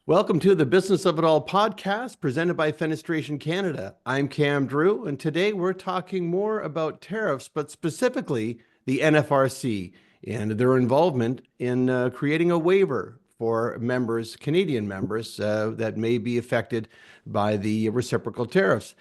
Welcome to the Business of It All podcast presented by Fenestration Canada. I'm Cam Drew, and today we're talking more about tariffs, but specifically the NFRC and their involvement in creating a waiver for members, Canadian members, that may be affected by the reciprocal tariffs.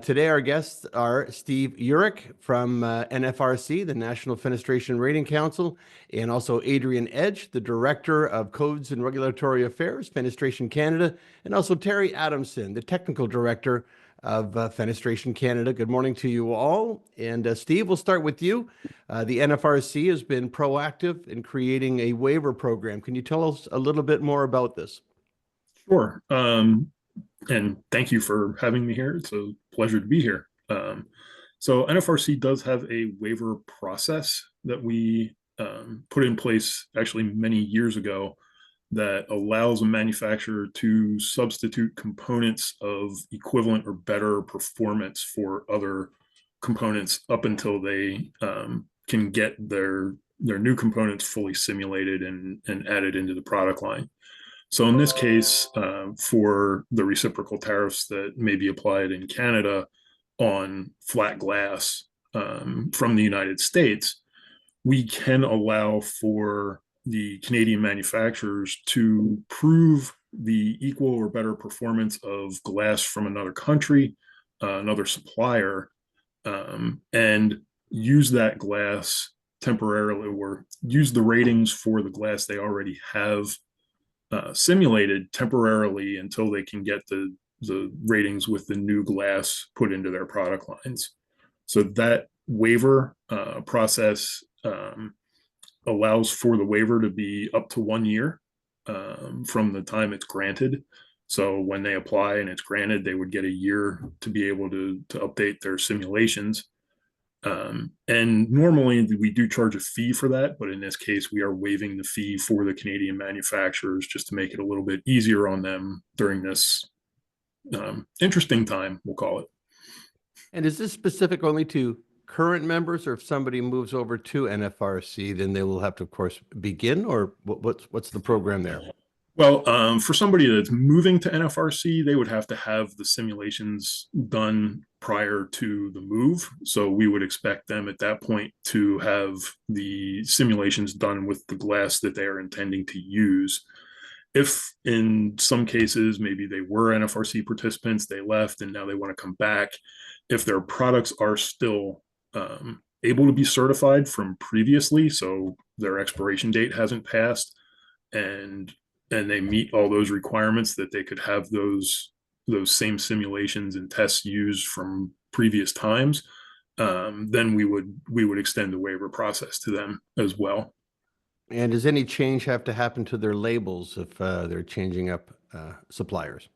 Today, our guests are Steve Urich from NFRC, the National Fenestration Rating Council, and also Adrian Edge, the Director of Codes and Regulatory Affairs, Fenestration Canada, and also Terry Adamson, the Technical Director of Fenestration Canada. Good morning to you all. And Steve, we'll start with you. The NFRC has been proactive in creating a waiver program. Can you tell us a little bit more about this? Sure. And thank you for having me here. It's a pleasure to be here. So NFRC does have a waiver process that we put in place actually many years ago that allows a manufacturer to substitute components of equivalent or better performance for other components up until they can get their new components fully simulated and added into the product line. So in this case, for the reciprocal tariffs that may be applied in Canada on flat glass from the United States, we can allow for the Canadian manufacturers to prove the equal or better performance of glass from another country, another supplier, and use that glass temporarily or use the ratings for the glass they already have simulated temporarily until they can get the ratings with the new glass put into their product lines. So that waiver process allows for the waiver to be up to 1 year from the time it's granted. So when they apply and it's granted, they would get a year to be able to update their simulations. And normally we do charge a fee for that, but in this case, we are waiving the fee for the Canadian manufacturers just to make it a little bit easier on them during this interesting time, we'll call it. And is this specific only to current members, or if somebody moves over to NFRC, then they will have to, of course, begin, or what's the program there? Well, for somebody that's moving to NFRC, they would have to have the simulations done prior to the move. So we would expect them at that point to have the simulations done with the glass that they are intending to use. If in some cases, maybe they were NFRC participants, they left and now they want to come back, if their products are still able to be certified from previously, so their expiration date hasn't passed, and they meet all those requirements that they could have those same simulations and tests used from previous times, then we would extend the waiver process to them as well. And does any change have to happen to their labels if they're changing up suppliers?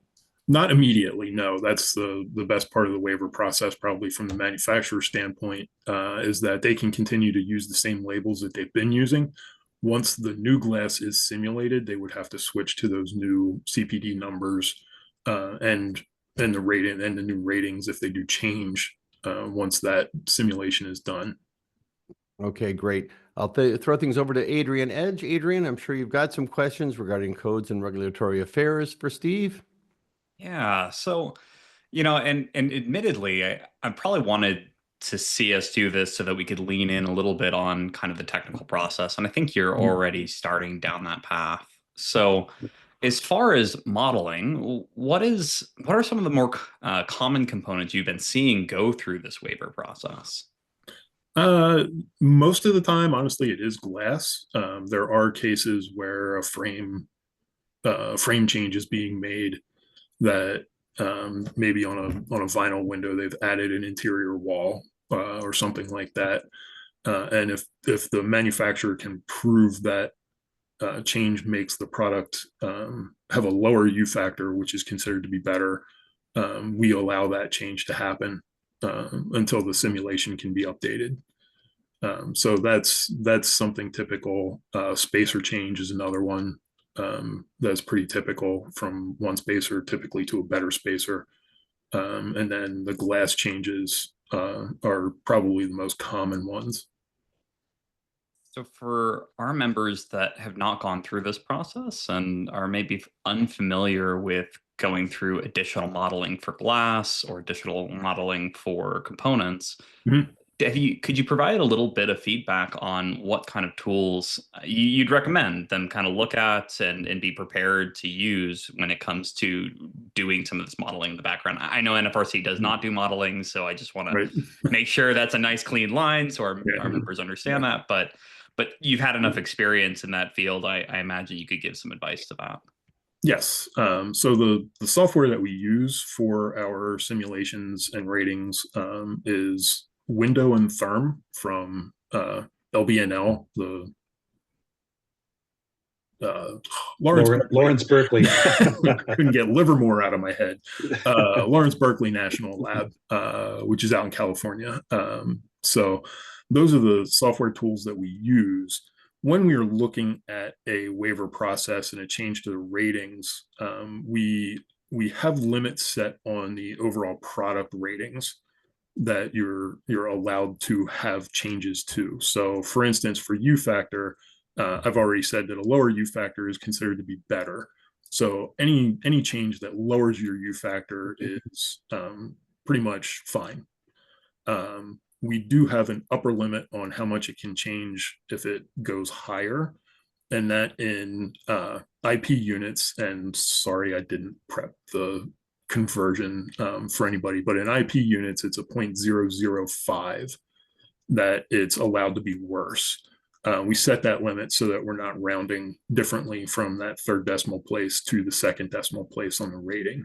Not immediately, no. That's the best part of the waiver process, probably from the manufacturer standpoint, is that they can continue to use the same labels that they've been using. Once the new glass is simulated, they would have to switch to those new CPD numbers and the rating and the new ratings if they do change once that simulation is done. Okay, great. I'll throw things over to Adrian Edge. Adrian, I'm sure you've got some questions regarding codes and regulatory affairs for Steve. Yeah. So, and admittedly, I probably wanted to see us do this so that we could lean in a little bit on kind of the technical process. And I think you're already starting down that path. So, as far as modeling, what are some of the more common components you've been seeing go through this waiver process? Most of the time, honestly, it is glass. There are cases where a frame change is being made that maybe on a vinyl window they've added an interior wall or something like that. And if the manufacturer can prove that change makes the product have a lower U factor, which is considered to be better, we allow that change to happen until the simulation can be updated. So that's something typical. Spacer change is another one that's pretty typical, from one spacer typically to a better spacer. And then the glass changes are probably the most common ones. So for our members that have not gone through this process and are maybe unfamiliar with going through additional modeling for glass or additional modeling for components, Mhm. could you provide a little bit of feedback on what kind of tools you'd recommend them kind of look at and be prepared to use when it comes to doing some of this modeling in the background? I know NFRC does not do modeling, so I just want to Right. make sure that's a nice clean line so our Yeah. members understand that. But you've had enough experience in that field. I imagine you could give some advice to that. Yes. So the software that we use for our simulations and ratings is Window and Therm from LBNL, the Lawrence Berkeley. Couldn't get Livermore out of my head. Lawrence Berkeley National Lab, which is out in California. So those are the software tools that we use when we are looking at a waiver process and a change to the ratings. We have limits set on the overall product ratings that you're allowed to have changes to. So for instance, for U factor, I've already said that a lower U factor is considered to be better. So any change that lowers your U factor is pretty much fine. We do have an upper limit on how much it can change if it goes higher, and that in IP units, and sorry, I didn't prep the conversion for anybody, but in IP units, it's a 0.005 that it's allowed to be worse. We set that limit so that we're not rounding differently from that third decimal place to the second decimal place on the rating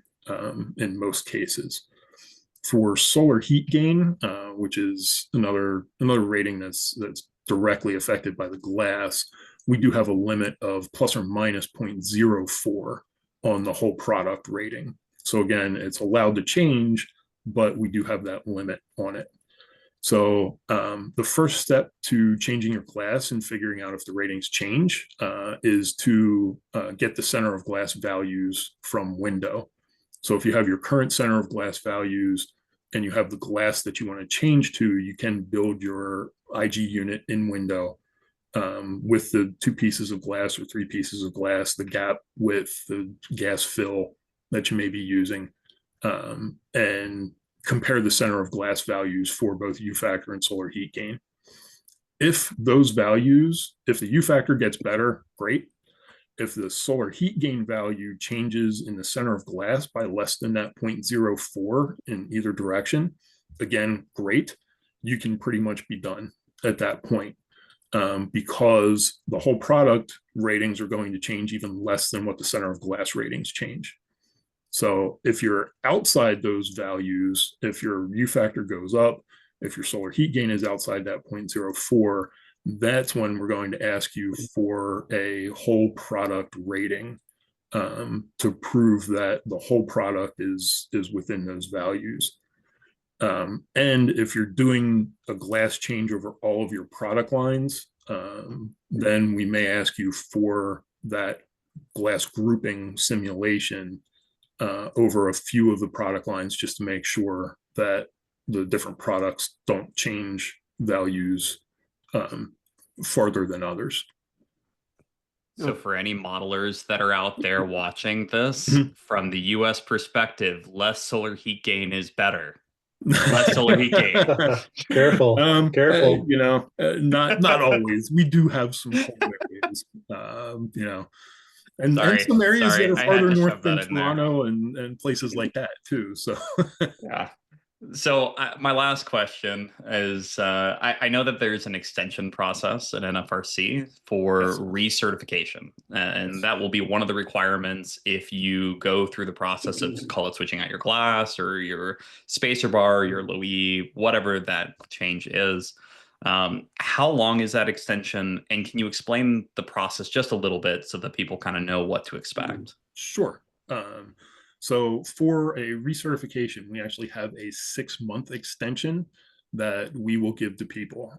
in most cases. For solar heat gain, which is another rating that's directly affected by the glass, we do have a limit of plus or minus 0.04 on the whole product rating. So again, it's allowed to change, but we do have that limit on it. So the first step to changing your glass and figuring out if the ratings change is to get the center of glass values from Window. So if you have your current center of glass values and you have the glass that you want to change to, you can build your IG unit in Window with the 2 pieces of glass or 3 pieces of glass, the gap width, the gas fill that you may be using, and compare the center of glass values for both U factor and solar heat gain. If those values, if the U factor gets better, great. If the solar heat gain value changes in the center of glass by less than that 0.04 in either direction, again, great. You can pretty much be done at that point because the whole product ratings are going to change even less than what the center of glass ratings change. So if you're outside those values, if your U factor goes up, if your solar heat gain is outside that 0.04, that's when we're going to ask you for a whole product rating to prove that the whole product is within those values. And if you're doing a glass change over all of your product lines, then we may ask you for that glass grouping simulation over a few of the product lines just to make sure that the different products don't change values farther than others. So for any modelers that are out there watching this, from the US perspective, less solar heat gain is better. Less solar heat gain. Careful. Careful. Not always. We do have some cold areas, and some areas that are farther north than Toronto and places like that too. So yeah. So my last question is, I know that there's an extension process at NFRC for recertification, and that will be one of the requirements if you go through the process of, call it switching out your glass or your spacer bar, your low E, whatever that change is. How long is that extension? And can you explain the process just a little bit so that people kind of know what to expect? Sure. So for a recertification, we actually have a 6-month extension that we will give to people.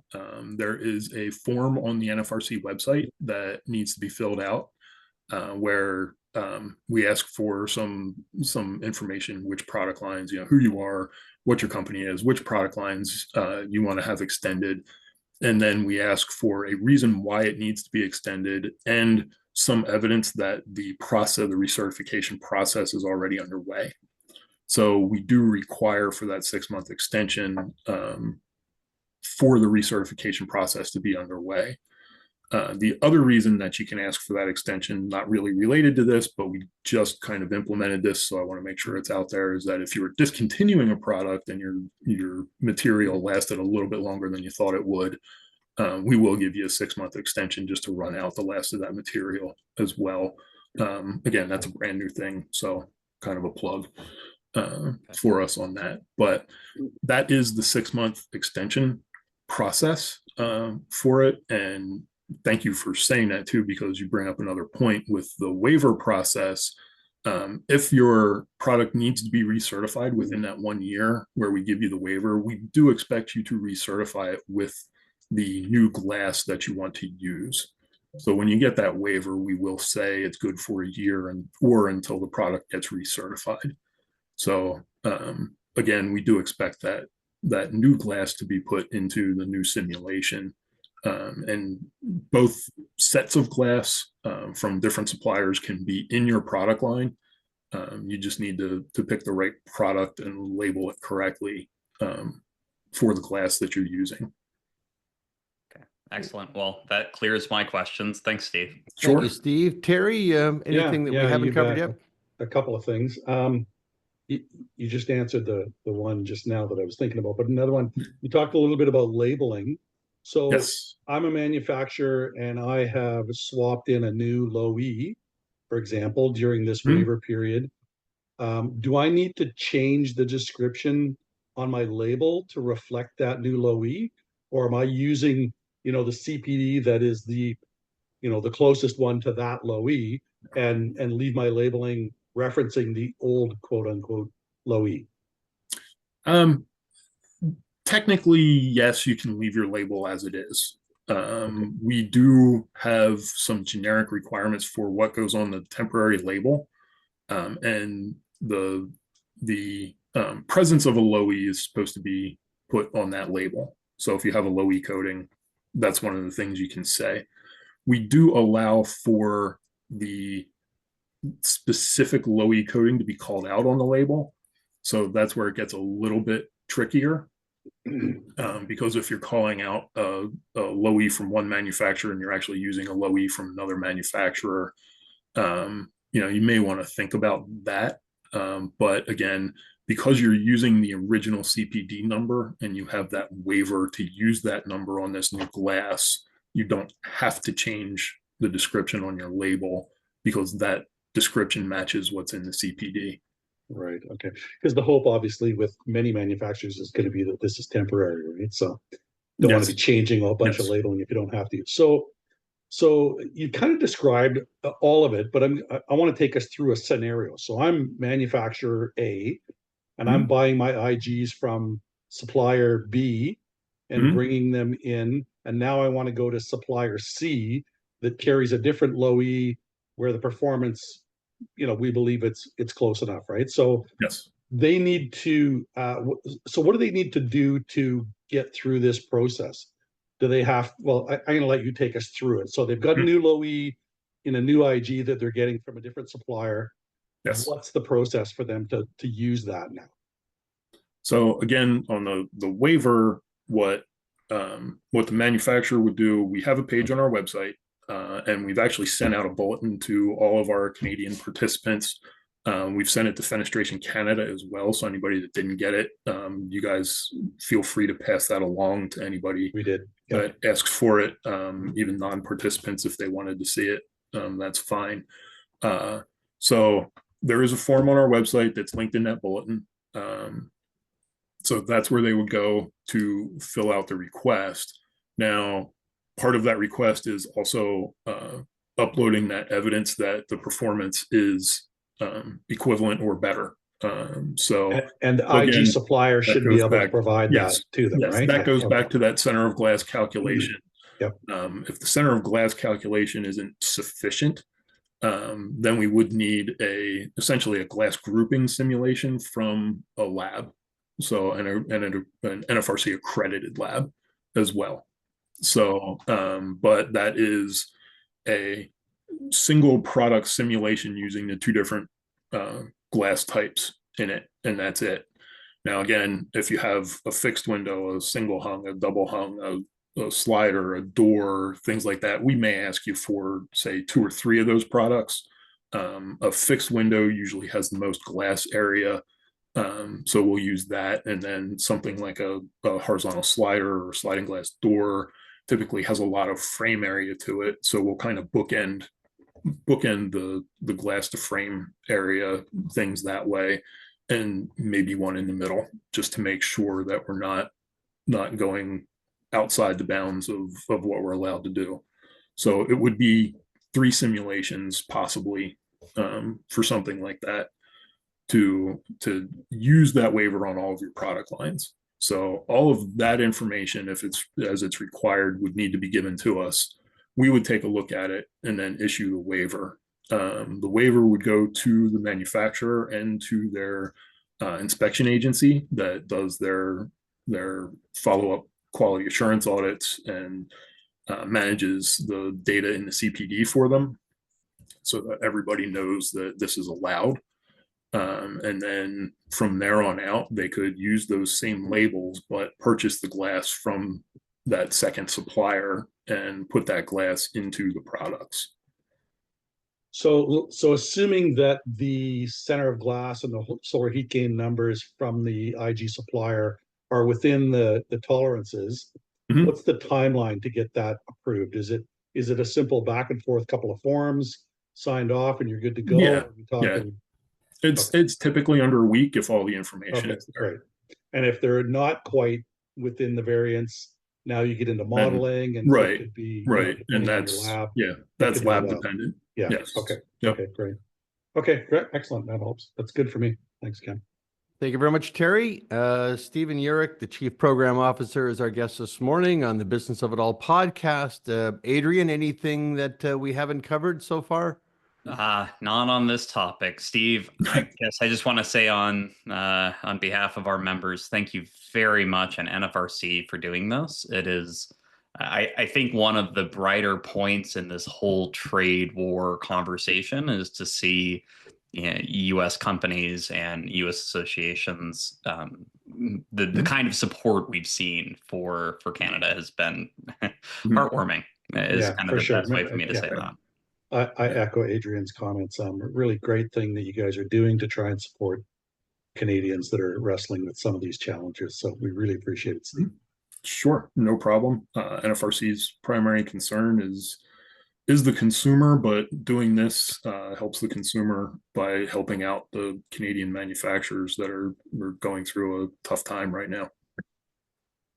There is a form on the NFRC website that needs to be filled out where we ask for some information, which product lines, who you are, what your company is, which product lines you want to have extended. And then we ask for a reason why it needs to be extended and some evidence that the recertification process is already underway. So we do require for that 6-month extension for the recertification process to be underway. The other reason that you can ask for that extension, not really related to this, but we just kind of implemented this, so I want to make sure it's out there, is that if you were discontinuing a product and your material lasted a little bit longer than you thought it would, we will give you a 6-month extension just to run out the last of that material as well. Again, that's a brand new thing, so kind of a plug for us on that. But that is the 6-month extension process for it. And thank you for saying that too, because you bring up another point with the waiver process. If your product needs to be recertified within that 1 year where we give you the waiver, we do expect you to recertify it with the new glass that you want to use. So when you get that waiver, we will say it's good for a year or until the product gets recertified. So again, we do expect that new glass to be put into the new simulation. And both sets of glass from different suppliers can be in your product line. You just need to pick the right product and label it correctly for the glass that you're using. Okay, excellent. Well, that clears my questions. Thanks, Steve. Sure. Thank you, Steve. Terry, anything that we haven't covered yet? A couple of things. You just answered the one just now that I was thinking about, but another one, you talked a little bit about labeling. So yes. I'm a manufacturer and I have swapped in a new low E, for example, during this waiver period. Do I need to change the description on my label to reflect that new low E? Or am I using, the CPD that is the closest one to that low E and leave my labeling referencing the old quote unquote low E? Technically, yes, you can leave your label as it is. We do have some generic requirements for what goes on the temporary label. And the presence of a low E is supposed to be put on that label. So if you have a low E coating, that's one of the things you can say. We do allow for the specific low E coating to be called out on the label. So that's where it gets a little bit trickier. Because if you're calling out a low E from one manufacturer and you're actually using a low E from another manufacturer, you may want to think about that. But again, because you're using the original CPD number and you have that waiver to use that number on this new glass, you don't have to change the description on your label because that description matches what's in the CPD. Right. Okay. Because the hope, obviously, with many manufacturers is going to be that this is temporary, right? So don't want to be changing a whole bunch of labeling if you don't have to. So you kind of described all of it, but I want to take us through a scenario. So I'm manufacturer A, and I'm buying my IGs from supplier B and bringing them in. And now I want to go to supplier C that carries a different low E where the performance, we believe it's close enough, right? So yes, they need to. So what do they need to do to get through this process? Do they have? Well, I'm going to let you take us through it. So they've got a new low E in a new IG that they're getting from a different supplier. Yes. What's the process for them to use that now? So again, on the waiver, what the manufacturer would do, we have a page on our website. And we've actually sent out a bulletin to all of our Canadian participants. We've sent it to Fenestration Canada as well. So anybody that didn't get it, you guys feel free to pass that along to anybody that asks for it, even non-participants if they wanted to see it. That's fine. So there is a form on our website that's linked in that bulletin. So that's where they would go to fill out the request. Now, part of that request is also uploading that evidence that the performance is equivalent or better. And the IG supplier should be able to provide that to them, right? That goes back to that center of glass calculation. If the center of glass calculation isn't sufficient, then we would need essentially a glass grouping simulation from a lab. So an NFRC accredited lab as well. So, but that is a single product simulation using the two different glass types in it, and that's it. Now, again, if you have a fixed window, a single hung, a double hung, a slider, a door, things like that, we may ask you for, say, 2 or 3 of those products. A fixed window usually has the most glass area, so we'll use that. And then something like a horizontal slider or sliding glass door typically has a lot of frame area to it, so we'll kind of bookend the glass to frame area, things that way, and maybe one in the middle, just to make sure that we're not going outside the bounds of what we're allowed to do. So it would be 3 simulations possibly, for something like that, to use that waiver on all of your product lines. So all of that information, if it's required, would need to be given to us. We would take a look at it and then issue the waiver. The waiver would go to the manufacturer and to their inspection agency that does their follow-up quality assurance audits and manages the data in the CPD for them, so that everybody knows that this is allowed. And then from there on out, they could use those same labels, but purchase the glass from that second supplier and put that glass into the products. So assuming that the center of glass and the solar heat gain numbers from the IG supplier are within the tolerances, what's the timeline to get that approved? Is it a simple back and forth couple of forms signed off and you're good to go? Yeah. It's typically under a week if all the information is there. Right. And if they're not quite within the variance, now you get into modeling and right, it could be and that's lab dependent. Yeah. Yes. Okay. Yep. Okay, great. Okay, great. Excellent. That helps. That's good for me. Thanks, Ken. Thank you very much, Terry. Stephen Urich, the Chief Program Officer, is our guest this morning on the Business of It All podcast. Adrian, anything that we haven't covered so far? Not on this topic, Steve. I guess I just want to say on behalf of our members, thank you very much, and NFRC, for doing this. It is, I think, one of the brighter points in this whole trade war conversation is to see, U.S. companies and U.S. associations, the kind of support we've seen for Canada has been heartwarming. Is kind of the best way for me to say that. I echo Adrian's comments. A really great thing that you guys are doing to try and support Canadians that are wrestling with some of these challenges. So we really appreciate it, Steve. Sure, no problem. NFRC's primary concern is the consumer, but doing this helps the consumer by helping out the Canadian manufacturers that are going through a tough time right now.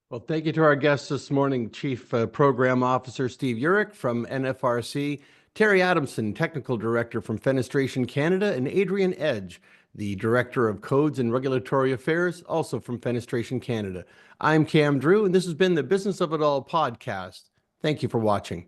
Well, thank you to our guests this morning, Chief Program Officer Steve Urich from NFRC, Terry Adamson, Technical Director from Fenestration Canada, and Adrian Edge, the Director of Codes and Regulatory Affairs, also from Fenestration Canada. I'm Cam Drew, and this has been the Business of It All podcast. Thank you for watching.